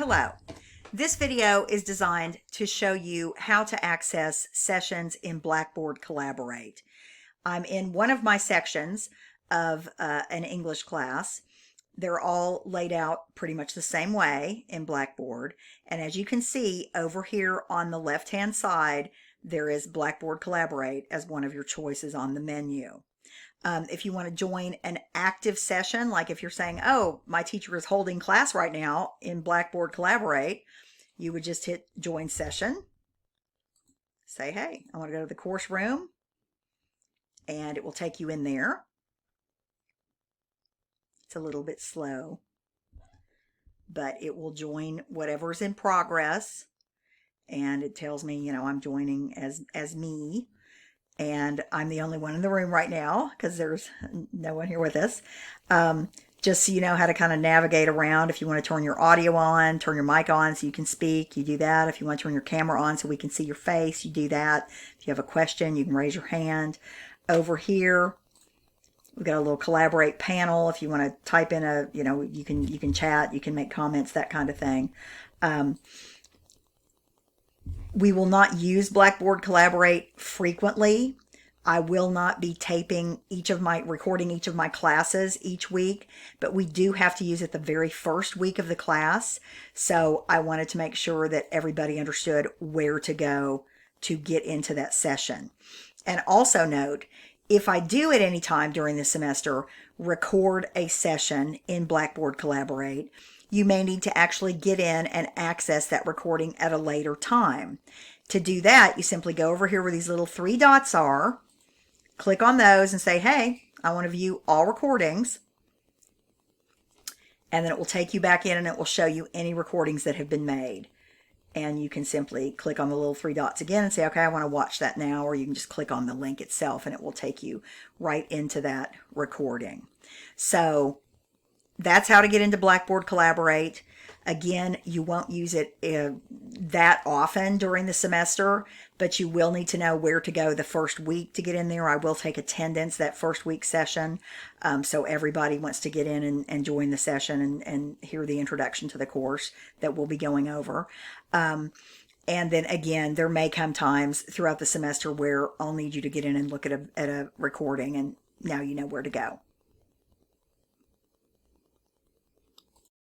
Hello. This video is designed to show you how to access sessions in Blackboard Collaborate. I'm in one of my sections of an English class. They're all laid out pretty much the same way in Blackboard. And as you can see over here on the left-hand side, there is Blackboard Collaborate as one of your choices on the menu. If you want to join an active session, like if you're saying, oh, my teacher is holding class right now in Blackboard Collaborate, you would just hit join session. Say, hey, I want to go to the course room, and it will take you in there. It's a little bit slow, but it will join whatever's in progress. And it tells me, you know, I'm joining as me. And I'm the only one in the room right now because there's no one here with us. Just so you know how to kind of navigate around. If you want to turn your audio on, turn your mic on so you can speak, you do that. If you want to turn your camera on so we can see your face, you do that. If you have a question, you can raise your hand. Over here, we've got a little collaborate panel. If you want to type in a, you know, you can chat, you can make comments, that kind of thing. We will not use Blackboard Collaborate frequently. I will not be recording each of my classes each week, but we do have to use it the very first week of the class. So I wanted to make sure that everybody understood where to go to get into that session. And also note, if I do at any time during the semester record a session in Blackboard Collaborate, you may need to actually get in and access that recording at a later time. To do that, you simply go over here where these little three dots are, click on those and say, hey, I want to view all recordings. And then it will take you back in and it will show you any recordings that have been made. And you can simply click on the little three dots again and say, okay, I want to watch that now. Or you can just click on the link itself and it will take you right into that recording. So that's how to get into Blackboard Collaborate. Again, you won't use it that often during the semester, but you will need to know where to go the first week to get in there. I will take attendance that first week session. So everybody wants to get in and join the session and hear the introduction to the course that we'll be going over. And then again, there may come times throughout the semester where I'll need you to get in and look at a recording, and now you know where to go.